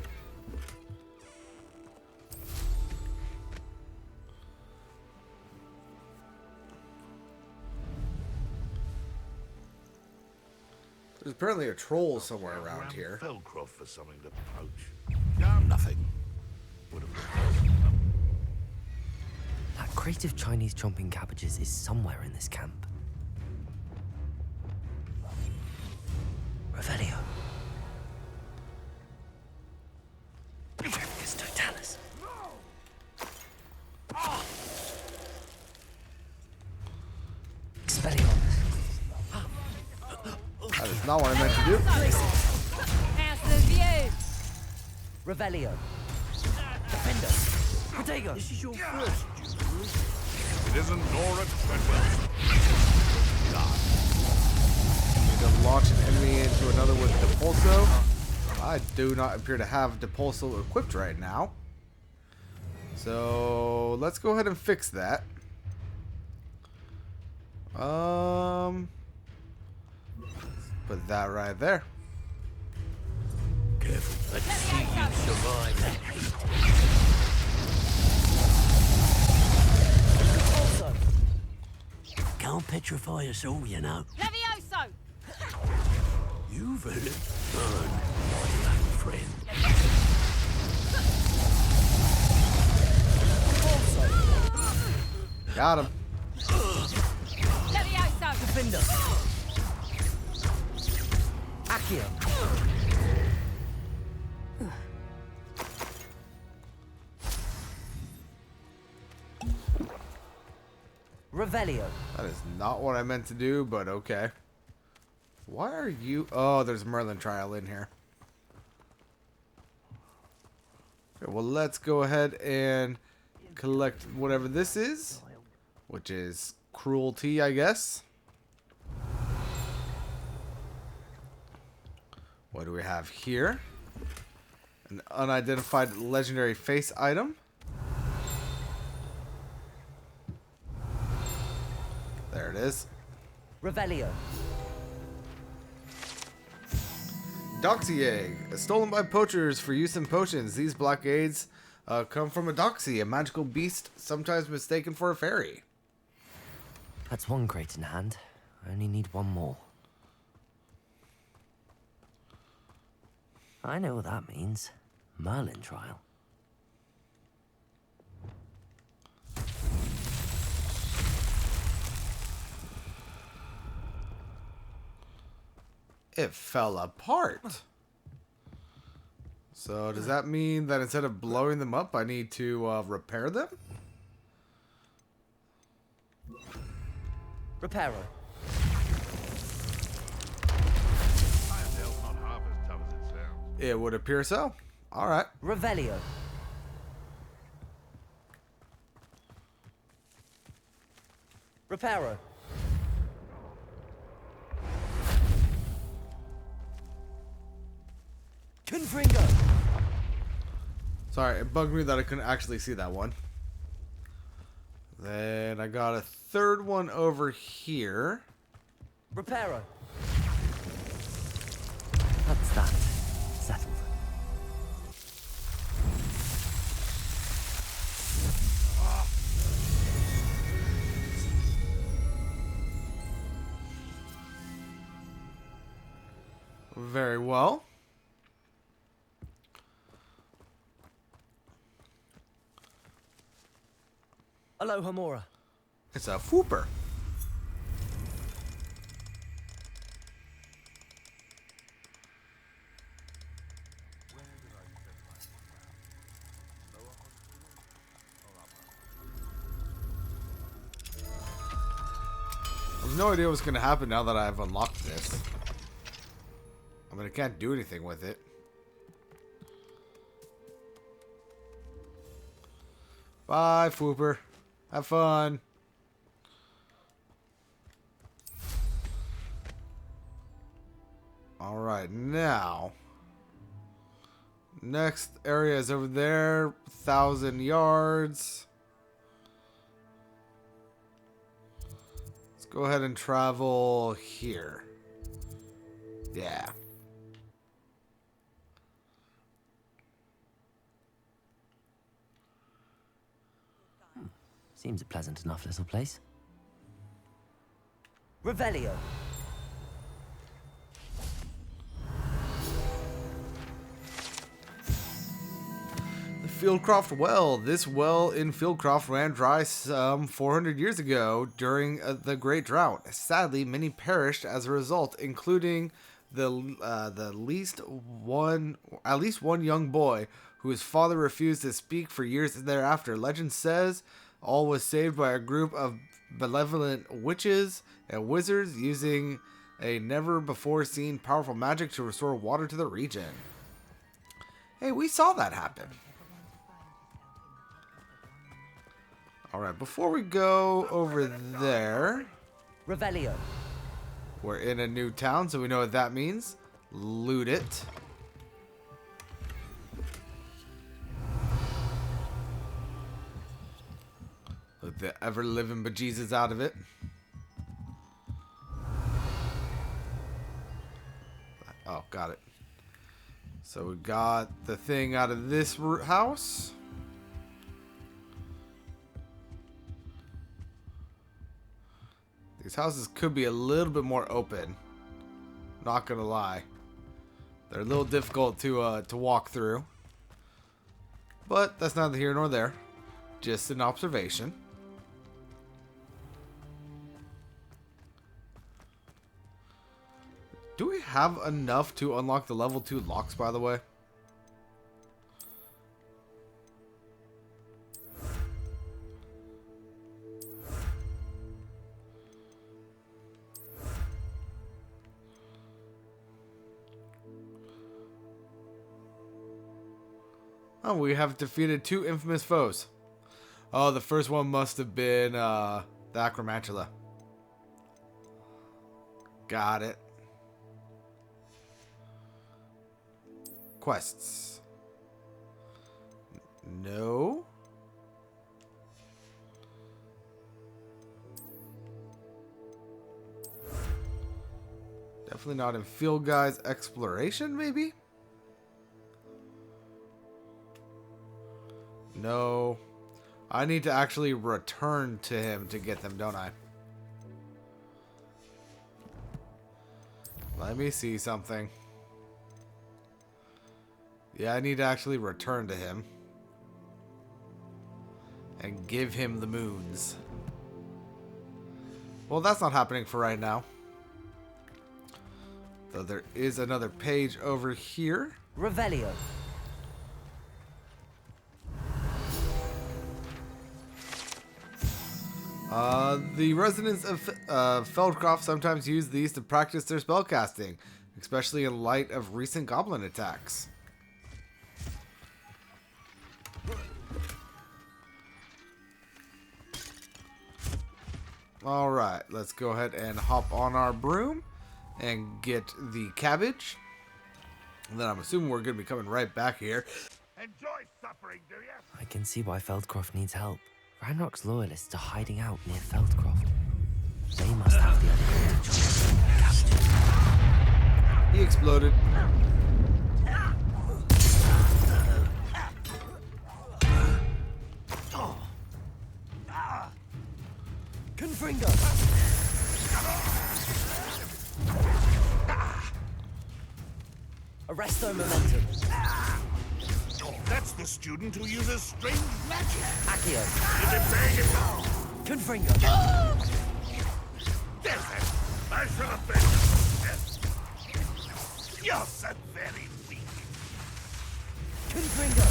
There's apparently a troll somewhere around here. Feldcroft for something to poach. Damn nothing. Would have been That crate of Chinese chomping cabbages is somewhere in this camp. Revelio. It's Totalis. Expelliarmus. That is not what I meant to do. House of you! Revelio. Defender. Protego. This is your first. It isn't Nora Treadwell. Need to launch an enemy into another with Depulso. I do not appear to have Depulso equipped right now. So let's go ahead and fix that. Put that right there. Careful. Let's see you survive that heat. Can't petrify us all, you know. Levioso! You've learned, my young friend. Got him. Levioso! Defender. Accio. Revelio. That is not what I meant to do, but okay. Why are you... Oh, there's Merlin trial in here. Okay, well, let's go ahead and collect whatever this is, which is cruelty, I guess. What do we have here? An unidentified legendary face item. There it is. Revelio. Doxy egg, stolen by poachers for use in potions. These blockades come from a doxy, a magical beast sometimes mistaken for a fairy. That's one crate in hand. I only need one more. I know what that means. Merlin trial. It fell apart. So does that mean that instead of blowing them up, I need to repair them? Reparo. Irondale's not half as tough as it sounds. It would appear so. All right. Revelio. Reparo. Confringo. Sorry, it bugged me that I couldn't actually see that one. Then I got a third one over here. Reparo. That's that. Settled. Very well. Hello, Hamora. It's a fooper. I have no idea what's going to happen now that I've unlocked this. I mean, I can't do anything with it. Bye, Fooper. Have fun. Alright, now. Next area is over there. 1,000 yards. Let's go ahead and travel here. Yeah. Seems a pleasant enough little place. Revelio. The Fieldcroft Well. This well in Fieldcroft ran dry some 400 years ago during the Great Drought. Sadly, many perished as a result, including at least one young boy whose father refused to speak for years thereafter. Legend says all was saved by a group of benevolent witches and wizards using a never-before-seen powerful magic to restore water to the region. Hey, we saw that happen. Alright, before we go over there... Revelio. We're in a new town, so we know what that means. Loot it. Look the ever-living bejesus out of it. Oh, got it. So we got the thing out of this house. These houses could be a little bit more open. Not gonna lie. They're a little difficult to walk through. But that's neither here nor there. Just an observation. Do we have enough to unlock the level 2 locks, by the way? Oh, we have defeated 2 infamous foes. Oh, the first one must have been the Acromantula. Got it. Quests. No. Definitely not in Field Guides Exploration, maybe? No. I need to actually return to him to get them, don't I? Let me see something. Yeah, I need to actually return to him. And give him the moons. Well, that's not happening for right now. Though there is another page over here. Revelio. The residents of Feldcroft sometimes use these to practice their spellcasting, especially in light of recent goblin attacks. Alright, let's go ahead and hop on our broom and get the cabbage. And then I'm assuming we're going to be coming right back here. Enjoy suffering, do you? I can see why Feldcroft needs help. Ranrock's loyalists are hiding out near Feldcroft. They must have the advantage on He exploded. Confringo! Arresto momentum. That's the student who uses strange magic. Accio. Is it big enough? Confringo. There's it. I should have been. You're so very weak. Confringo.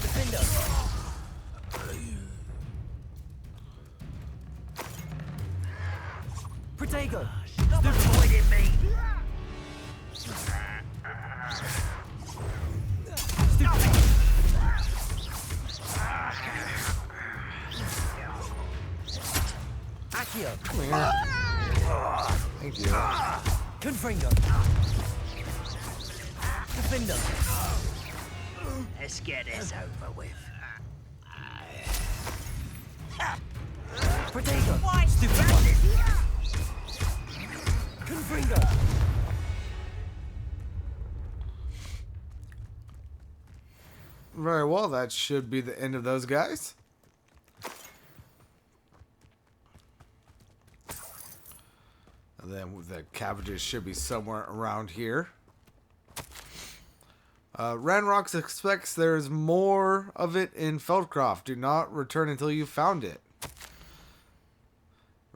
Defendo. Protego. Stop avoiding me. Accio. Come here. Thank you. Confringo. Defendo. Let's get this over with. Protego. Stupid one. Confringo. Very well, that should be the end of those guys. And then the cabbages should be somewhere around here. Ranrock expects there's more of it in Feldcroft. Do not return until you found it.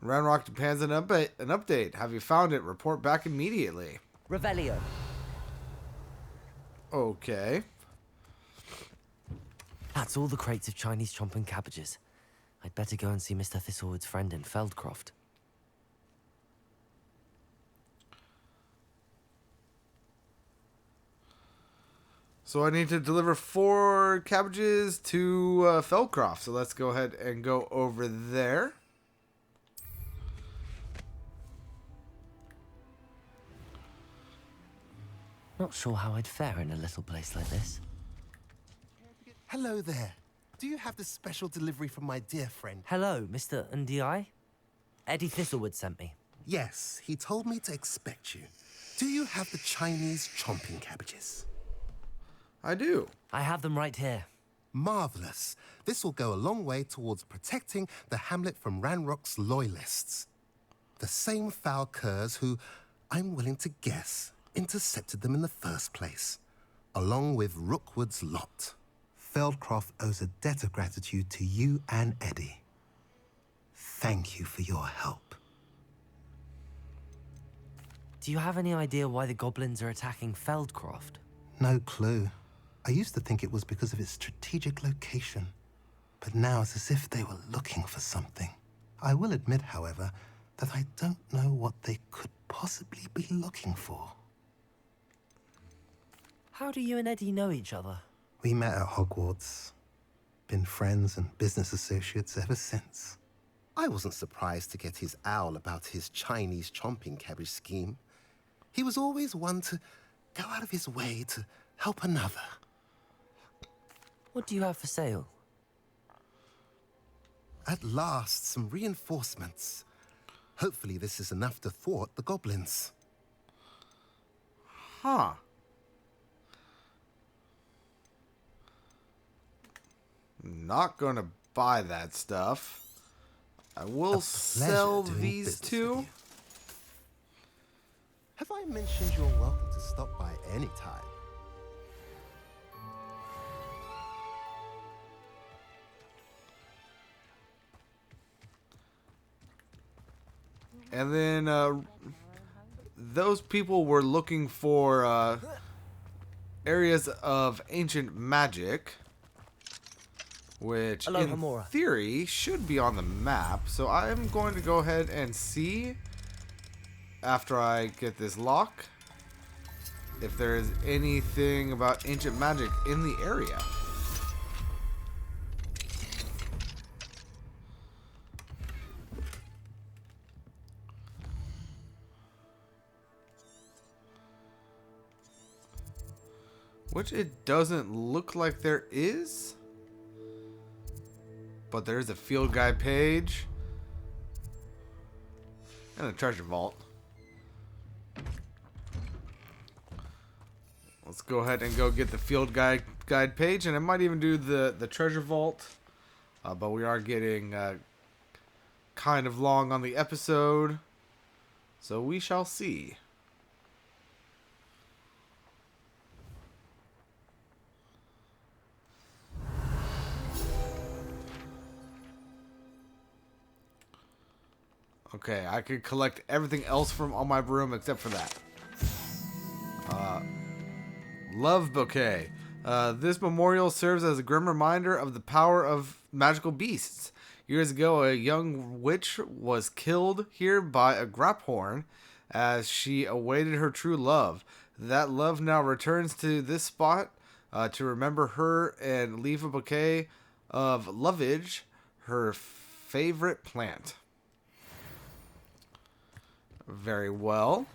Ranrock demands an update. Have you found it? Report back immediately. Revelio. Okay. That's all the crates of Chinese chomping cabbages. I'd better go and see Mr. Thistlewood's friend in Feldcroft. So I need to deliver 4 cabbages to Feldcroft. So let's go ahead and go over there. Not sure how I'd fare in a little place like this. Hello there. Do you have the special delivery from my dear friend? Hello, Mr. Ndi? Eddie Thistlewood sent me. Yes, he told me to expect you. Do you have the Chinese chomping cabbages? I do. I have them right here. Marvelous. This will go a long way towards protecting the hamlet from Ranrock's loyalists. The same foul curs who, I'm willing to guess, intercepted them in the first place, along with Rookwood's lot. Feldcroft owes a debt of gratitude to you and Eddie. Thank you for your help. Do you have any idea why the goblins are attacking Feldcroft? No clue. I used to think it was because of its strategic location, but now it's as if they were looking for something. I will admit, however, that I don't know what they could possibly be looking for. How do you and Eddie know each other? We met at Hogwarts. Been friends and business associates ever since. I wasn't surprised to get his owl about his Chinese chomping cabbage scheme. He was always one to go out of his way to help another. What do you have for sale? At last, some reinforcements. Hopefully this is enough to thwart the goblins. Huh. Not gonna buy that stuff. I will sell these two. Have I mentioned you're welcome to stop by any time? And then those people were looking for areas of ancient magic, which in theory should be on the map. So I'm going to go ahead and see, after I get this lock, if there is anything about ancient magic in the area. Which it doesn't look like there is. But there is a field guide page. And a treasure vault. Let's go ahead and go get the field guide page. And I might even do the treasure vault. But we are getting kind of long on the episode. So we shall see. Okay, I could collect everything else from on my room except for that. Love bouquet. This memorial serves as a grim reminder of the power of magical beasts. Years ago, a young witch was killed here by a graphorn as she awaited her true love. That love now returns to this spot to remember her and leave a bouquet of lovage, her favorite plant. Very well.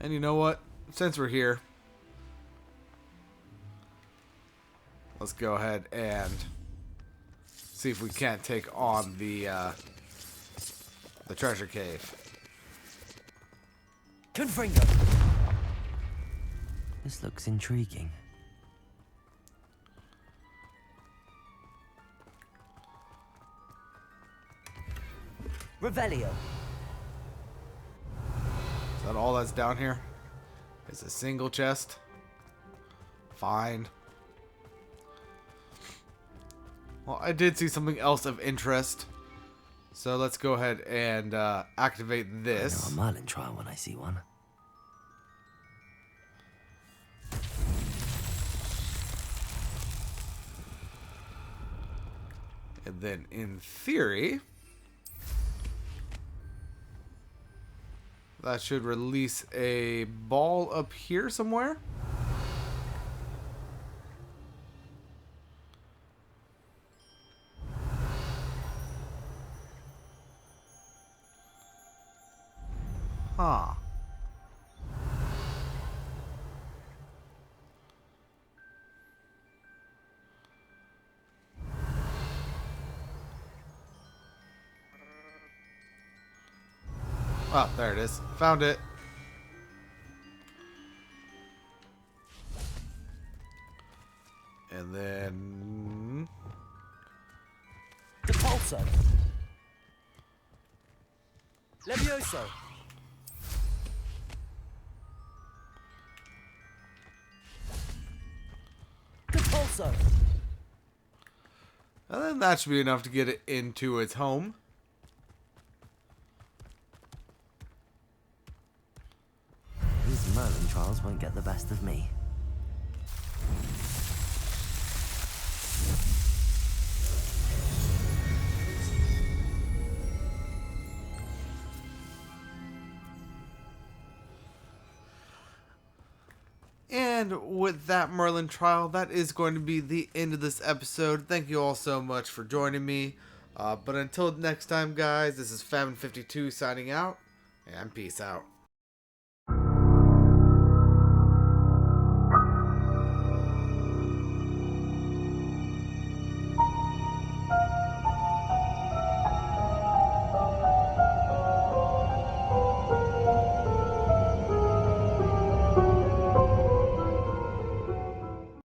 And you know what? Since we're here, let's go ahead and see if we can't take on the treasure cave. Confringo. This looks intriguing. Revelio. Is that all that's down here? It's a single chest. Fine. Well, I did see something else of interest. So let's go ahead and activate this. I know a Merlin trial when I see one. And then in theory, that should release a ball up here somewhere. Huh. Oh, there it is. Found it. And then... Depulso. Levioso. Depulso. And then that should be enough to get it into its home. These Merlin trials won't get the best of me. And with that Merlin trial, that is going to be the end of this episode. Thank you all so much for joining me. But until next time, guys, this is Famine52 signing out, and peace out.